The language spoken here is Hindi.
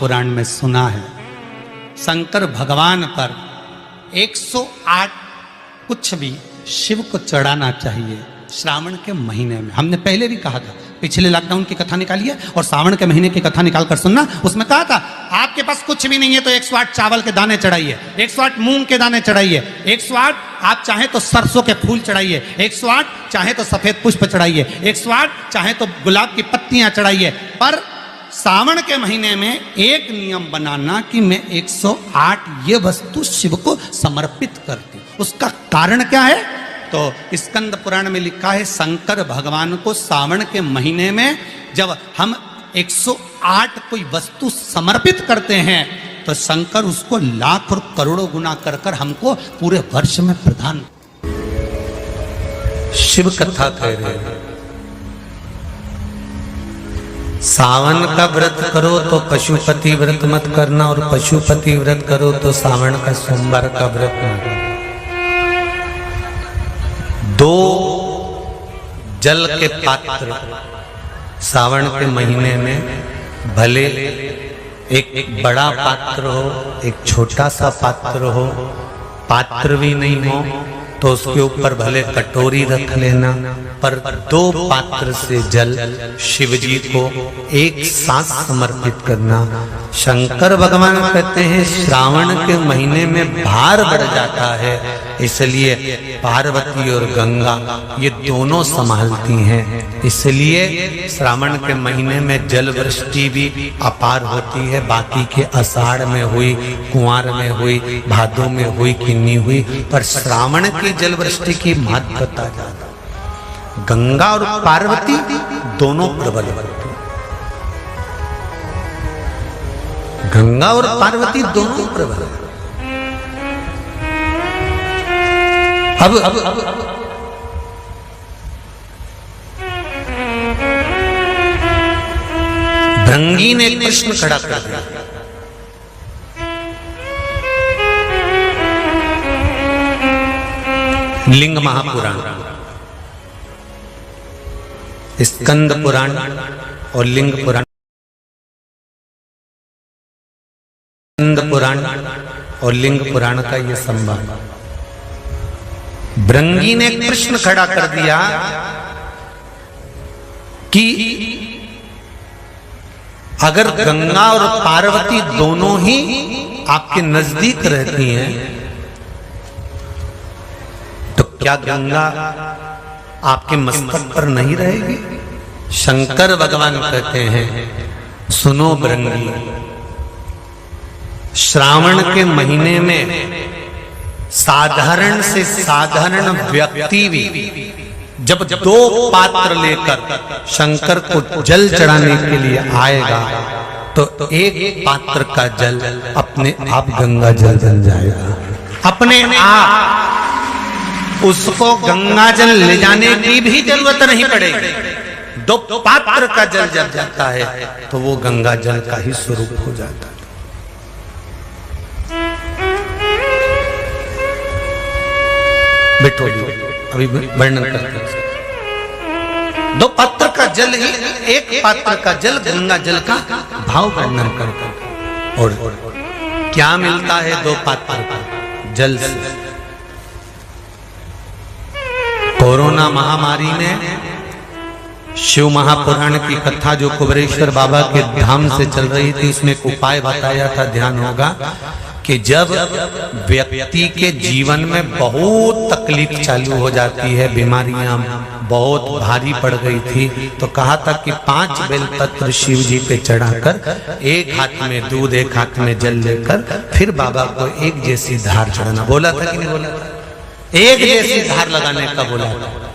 महापुराण में सुना है, शंकर भगवान पर 108 कुछ भी शिव को चढ़ाना चाहिए श्रावण के महीने में। हमने पहले भी कहा था, पिछले लॉकडाउन की कथा निकालिए और सावन के महीने की कथा निकाल कर सुनना। उसमें कहा था आपके पास कुछ भी नहीं है तो 108 चावल के दाने चढ़ाइए, 108 मूंग के दाने चढ़ाइए, 108 आप चाहे तो सरसों के फूल चढ़ाइए, 108 चाहे तो सफेद पुष्प चढ़ाइए, 108 चाहे तो गुलाब की पत्तियां चढ़ाइए। पर सावन के महीने में एक नियम बनाना कि मैं 108 ये वस्तु शिव को समर्पित करती। उसका कारण क्या है? तो स्कंद पुराण में लिखा है शंकर भगवान को सावन के महीने में जब हम 108 कोई वस्तु समर्पित करते हैं तो शंकर उसको लाख और करोड़ों गुना कर कर हमको पूरे वर्ष में प्रदान। शिव कथा कह रहे हैं सावन का व्रत करो तो पशुपति व्रत मत करना, और पशुपति व्रत करो तो सावन का सोमवार का व्रत मत करना। दो जल के पात्र सावन के महीने में, भले एक बड़ा पात्र हो एक छोटा सा पात्र हो, पात्र भी नहीं हो तो उसके ऊपर भले कटोरी रख लेना, पर दो पात्र से जल शिव जी को एक साथ समर्पित करना। शंकर भगवान कहते हैं श्रावण के महीने में भार बढ़ जाता है, इसलिए पार्वती और गंगा ये दोनों संभालती हैं, इसलिए श्रावण के महीने में जल वृष्टि भी अपार होती है। बाकी के आषाढ़ में हुई, कुंवार में हुई, भादों में हुई कि नहीं हुई, पर श्रावण की जल वृष्टि की महत्वता ज्यादा। गंगा और पार्वती दोनों प्रबल होती, गंगा और पार्वती दोनों प्रबल। अब भृंगी ने कृष्ण खड़ा कर दिया। लिंग महापुराण, स्कंद पुराण और लिंग पुराण, स्कंद पुराण और लिंग पुराण का यह संवाद। भृंगी ने कृष्ण खड़ा कर दिया कि अगर गंगा और पार्वती दोनों ही आपके नजदीक रहती हैं तो क्या गंगा आपके मस्तक पर नहीं रहेगी? शंकर भगवान कहते हैं सुनो भृंगी, श्रावण के महीने में साधारण से साधारण व्यक्ति भी जब दो पात्र लेकर शंकर को जल चढ़ाने के लिए आएगा तो एक पात्र का जल अपने आप गंगा जल बन जाएगा। अपने आप उसको गंगा जल ले जाने की भी जरूरत नहीं पड़ेगी। दो पात्र का जल जब जाता है तो वो गंगा जल का ही स्वरूप हो जाता है। बैठो अभी वर्णन करते हैं। दो पात्र का जल ही, एक पात्र का जल गंगा जल का भाव वर्णन करते हैं। और क्या मिलता है दो पात्र का जल से? कोरोना महामारी में शिव महापुराण की कथा जो कुबेरेश्वर बाबा के धाम से चल रही थी, उसमें एक उपाय बताया था, ध्यान होगा कि जब व्यक्ति के जीवन में बहुत तकलीफ चालू हो जाती है, बीमारियां बहुत भारी पड़ गई थी, तो कहा था कि 5 बेलपत्र शिव जी पे चढ़ाकर एक हाथ में दूध एक हाथ में जल लेकर फिर बाबा को एक जैसी धार चढ़ाना। बोला था कि नहीं बोला? एक जैसी धार लगाने का बोला था।